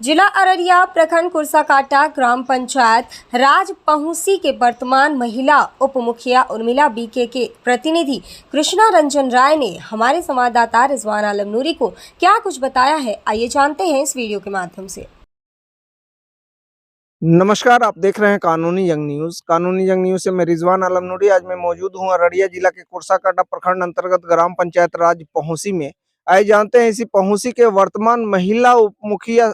जिला अररिया प्रखंड कुर्साकांटा ग्राम पंचायत राज पहुंसी के वर्तमान महिला उप मुखिया उर्मिला बीके के प्रतिनिधि कृष्णा रंजन राय ने हमारे संवाददाता रिजवान आलम नूरी को क्या कुछ बताया है, आइए जानते हैं इस वीडियो के माध्यम से। नमस्कार, आप देख रहे हैं कानूनी जंग न्यूज से मैं रिजवान आलम नूरी। आज मैं मौजूद हूं अररिया जिला के कुर्साकांटा प्रखंड अंतर्गत ग्राम पंचायत राज पहुंसी में। आइए जानते हैं इसी पहुंसी के वर्तमान महिला उप मुखिया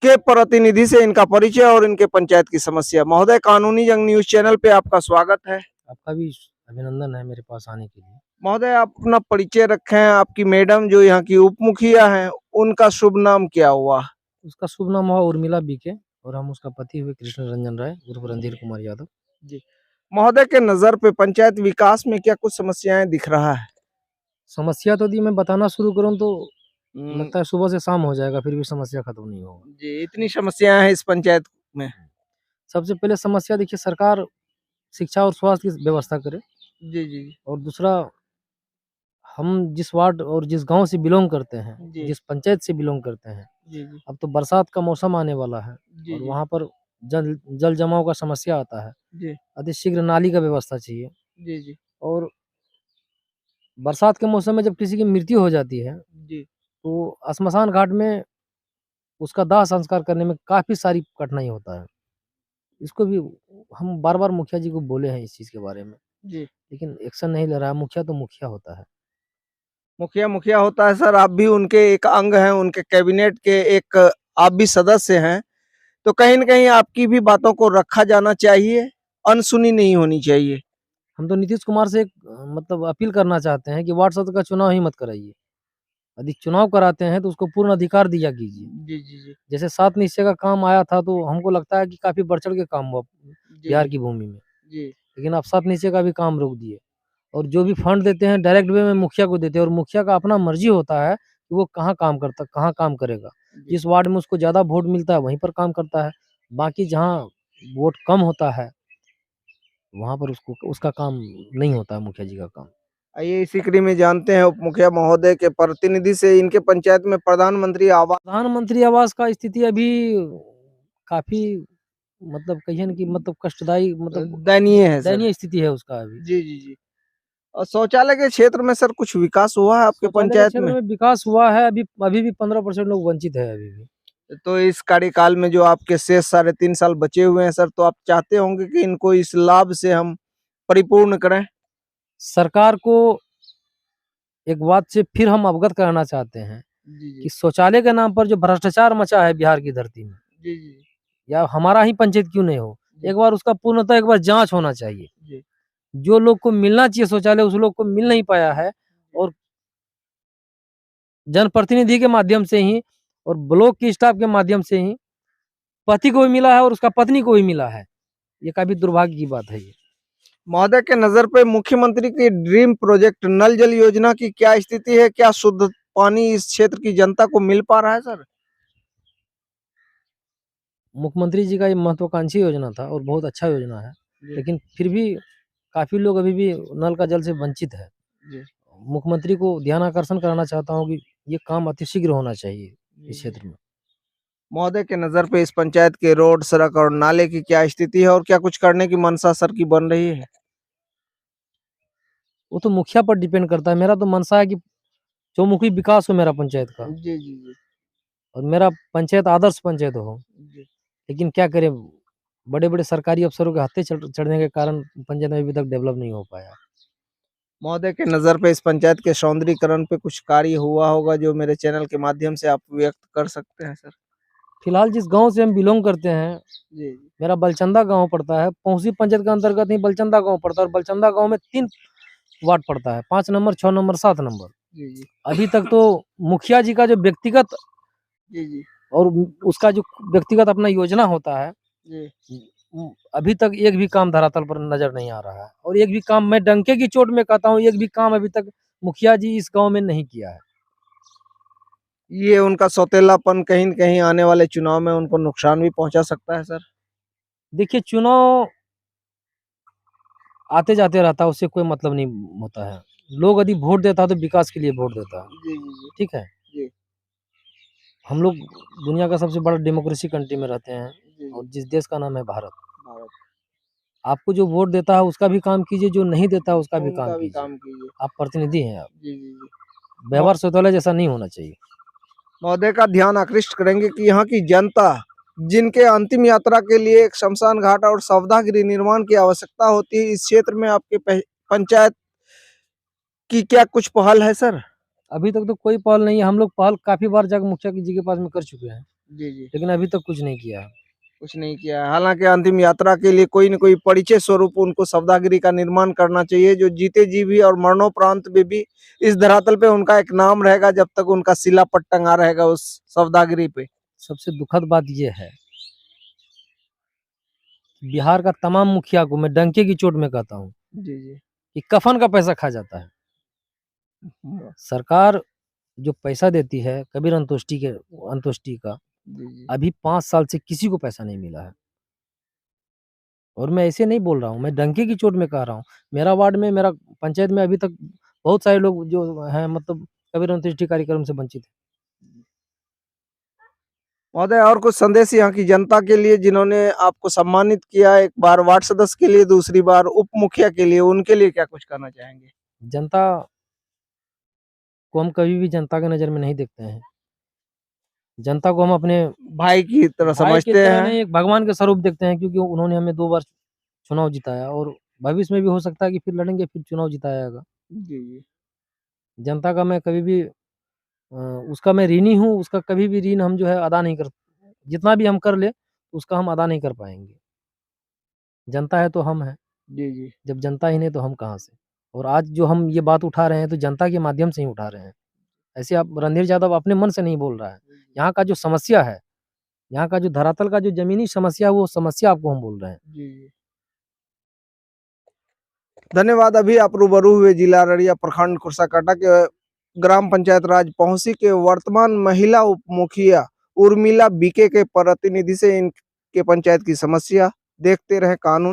के प्रतिनिधि से इनका परिचय और इनके पंचायत की समस्या। महोदय, कानूनी जंग न्यूज चैनल पे आपका स्वागत है। आपका भी अभिनंदन है मेरे पास आने के लिए। महोदय, आप अपना परिचय रखें। आपकी मैडम जो यहाँ की उप मुखिया हैं, उनका शुभ नाम क्या हुआ? उसका शुभ नाम हुआ उर्मिला बीके और हम उसका पति हुए कृष्ण रंजन राय उर्फ रणधीर कुमार यादव जी। महोदय के नजर पे पंचायत विकास में क्या कुछ समस्याएं दिख रहा है? समस्या तो दी मैं बताना शुरू करूं तो लगता है सुबह से शाम हो जाएगा, फिर भी समस्या खत्म नहीं होगा। जी, इतनी समस्याएं हैं इस पंचायत में। सबसे पहले समस्या देखिए, सरकार शिक्षा और स्वास्थ्य की व्यवस्था करे। जी जी और दूसरा, हम जिस वार्ड और जिस गांव से बिलोंग करते हैं, जी जिस पंचायत से बिलोंग करते हैं, जी जी अब तो बरसात का मौसम आने वाला है जी और जी वहां पर जल जमाव का समस्या आता है। जी अति शीघ्र नाली का व्यवस्था चाहिए। जी जी और बरसात के मौसम में जब किसी की मृत्यु हो जाती है जी तो श्मशान घाट में उसका दाह संस्कार करने में काफ़ी सारी कठिनाई होता है। इसको भी हम बार-बार मुखिया जी को बोले हैं इस चीज़ के बारे में, जी। लेकिन एक्शन नहीं ले रहा है। मुखिया तो मुखिया होता है। मुखिया मुखिया होता है सर, आप भी उनके एक अंग हैं, उनके कैबिनेट के एक आप भी सदस्य हैं, तो कहीं न कहीं आपकी भी बातों को रखा जाना चाहिए, अनसुनी नहीं होनी चाहिए। हम तो नीतीश कुमार से एक मतलब अपील करना चाहते हैं कि वार्ड सदस्य का चुनाव ही मत कराइए। यदि चुनाव कराते हैं तो उसको पूर्ण अधिकार दिया कीजिए। जी जी जी जैसे 7 निश्चय का काम आया था तो हमको लगता है कि काफ़ी बढ़-चढ़ के काम हुआ जी बिहार जी की भूमि में। जी लेकिन आप 7 निश्चय का भी काम रोक दिए। और जो भी फंड देते हैं डायरेक्ट वे में मुखिया को देते हैं और मुखिया का अपना मर्जी होता है कि वो कहाँ काम करेगा। जी जिस वार्ड में उसको ज़्यादा वोट मिलता है वहीं पर काम करता है। बाकी जहाँ वोट कम होता है वहाँ पर उसको उसका काम नहीं होता है, मुखिया जी का काम। आइए इसी कड़ी में जानते हैं उप मुखिया महोदय के प्रतिनिधि से, इनके पंचायत में प्रधानमंत्री आवास प्रधानमंत्री आवास का स्थिति अभी काफ़ी मतलब कहिए न कि मतलब कष्टदायी मतलब दयनीय है सर। दयनीय स्थिति है उसका अभी। जी जी जी और शौचालय के क्षेत्र में सर कुछ विकास हुआ है आपके शौचालय के पंचायत क्षेत्र में? में विकास हुआ है, अभी भी 15% लोग वंचित है अभी भी। तो इस कार्यकाल में जो आपके शेष 3.5 साल बचे हुए हैं सर, तो आप चाहते होंगे कि इनको इस लाभ से हम परिपूर्ण करें? सरकार को एक बात से फिर हम अवगत कराना चाहते हैं जी जी कि शौचालय के नाम पर जो भ्रष्टाचार मचा है बिहार की धरती में, जी जी या हमारा ही पंचायत क्यों नहीं हो, जी एक बार उसका पूर्णतः एक बार जांच होना चाहिए। जी जो लोग को मिलना चाहिए शौचालय उस लोग को मिल नहीं पाया है। और जनप्रतिनिधि के माध्यम से ही और ब्लॉक की स्टाफ के माध्यम से ही पति को भी मिला है और उसका पत्नी को भी मिला है। ये काफी दुर्भाग्य की बात है ये। महोदय के नजर पे मुख्यमंत्री की ड्रीम प्रोजेक्ट नल जल योजना की क्या स्थिति है? क्या शुद्ध पानी इस क्षेत्र की जनता को मिल पा रहा है सर? मुख्यमंत्री जी का ये महत्वाकांक्षी योजना था और बहुत अच्छा योजना है, जी लेकिन फिर भी काफी लोग अभी भी नल का जल से वंचित है। जी मुख्यमंत्री को ध्यान आकर्षण कराना चाहता हूँ कि ये काम अतिशीघ्र होना चाहिए इस क्षेत्र में। महोदय के नजर पे इस पंचायत के रोड, सड़क और नाले की क्या स्थिति है और क्या कुछ करने की मंशा सर की बन रही है? वो तो मुखिया पर डिपेंड करता है। मेरा तो मनसा है कि चौमुखी विकास हो मेरा पंचायत का जी जी जी और मेरा पंचायत आदर्श पंचायत हो। जी लेकिन क्या करें, बड़े-बड़े सरकारी अफसरों के हत्थे चढ़ने के कारण पंचायत में अभी तक डेवलप नहीं हो पाया। महोदय के नज़र पे इस पंचायत के सौंदर्यीकरण पे कुछ कार्य हुआ होगा जो मेरे चैनल के माध्यम से आप व्यक्त कर सकते हैं सर? फिलहाल जिस गाँव से हम बिलॉन्ग करते हैं, जी जी मेरा बलचंदा गाँव पड़ता है। पहुंसी पंचायत के अंतर्गत ही बलचंदा गाँव पड़ता है और बलचंदा गाँव में 3 वार्ड पड़ता है, 5 नंबर, 6 नंबर, 7 नंबर। जी जी अभी तक तो मुखिया जी का जो व्यक्तिगत जी जी और उसका जो व्यक्तिगत अपना योजना होता है, जी अभी तक एक भी काम धरातल पर नज़र नहीं आ रहा है। और एक भी काम, मैं डंके की चोट में कहता हूँ, एक भी काम अभी तक मुखिया जी इस गाँव में नहीं किया है। ये उनका सौतेलापन कहीं न कहीं आने वाले चुनाव में उनको नुकसान भी पहुंचा सकता है सर? देखिए, चुनाव आते-जाते रहता है, उससे कोई मतलब नहीं होता है। लोग यदि वोट देता है तो विकास के लिए वोट देता है, जी जी जी ठीक है? जी हम लोग दुनिया का सबसे बड़ा डेमोक्रेसी कंट्री में रहते हैं जी और जिस देश का नाम है भारत। भारत आपको जो वोट देता है उसका भी काम कीजिए, जो नहीं देता है उसका भी काम उनका भी कीजिए। काम कीजिए। आप प्रतिनिधि हैं आप। जी जी जी व्यवहार शौचालय जैसा नहीं होना चाहिए। महोदय का ध्यान आकृष्ट करेंगे कि यहाँ की जनता जिनके अंतिम यात्रा के लिए एक शमशान घाट और सौदागृह निर्माण की आवश्यकता होती है, इस क्षेत्र में आपके पंचायत की क्या कुछ पहल है सर? अभी तक तो कोई पहल नहीं है। हम लोग पहल काफ़ी बार जाकर मुखिया जी के पास में कर चुके हैं, जी जी लेकिन अभी तक कुछ नहीं किया है। कुछ नहीं किया है। हालांकि अंतिम यात्रा के लिए कोई न कोई परिचय स्वरूप उनको सौदागरी का निर्माण करना चाहिए, जो जीते जी भी और मरणोपरांत में भी इस धरातल पे उनका एक नाम रहेगा, जब तक उनका शिलापट टंगा रहेगा उस सौदागरी पे। सबसे दुखद बात ये है, बिहार का तमाम मुखिया को मैं डंके की चोट में कहता हूँ जी जी कि कफन का पैसा खा जाता है। सरकार जो पैसा देती है कबीर अंतोष्टि का, जी जी अभी 5 साल से किसी को पैसा नहीं मिला है। और मैं ऐसे नहीं बोल रहा हूँ, मैं डंके की चोट में कह रहा हूँ। मेरा वार्ड में, मेरा पंचायत में अभी तक बहुत सारे लोग जो हैं मतलब कबीर अंत्येष्टि कार्यक्रम से वंचित हैं। महोदय, और कुछ संदेश यहाँ की जनता के लिए जिन्होंने आपको सम्मानित किया, एक बार वार्ड सदस्य के लिए, दूसरी बार उप मुखिया के लिए, उनके लिए क्या कुछ कहना चाहेंगे? जनता को हम कभी भी जनता की नज़र में नहीं देखते हैं। जनता को हम अपने भाई की तरह भाई की समझते तरह हैं। नहीं, एक भगवान के स्वरूप देखते हैं, क्योंकि उन्होंने हमें 2 बार चुनाव जिताया और भविष्य में भी हो सकता है कि फिर लड़ेंगे, फिर चुनाव जिताया जाएगा। जी जी जनता का मैं कभी भी उसका मैं ऋणी हूँ, उसका कभी भी ऋण हम जो है अदा नहीं कर, जितना भी हम कर ले उसका हम अदा नहीं कर पाएँगे। जनता है तो हम हैं, जी जी जब जनता ही नहीं तो हम कहाँ से? और आज जो हम ये बात उठा रहे हैं तो जनता के माध्यम से ही उठा रहे हैं। ऐसे आप रणधीर यादव अपने मन से नहीं बोल रहा है। यहाँ का जो समस्या है, यहाँ का जो धरातल का जो ज़मीनी समस्या है, वो समस्या आपको हम बोल रहे हैं। जी जी धन्यवाद। अभी आप रूबरू हुए जिला अररिया प्रखंड कुर्साकांटा के ग्राम पंचायत राज पहुंसी के वर्तमान महिला उप मुखिया उर्मिला बीके के प्रतिनिधि से इनके पंचायत की समस्या। देखते रहे कानून।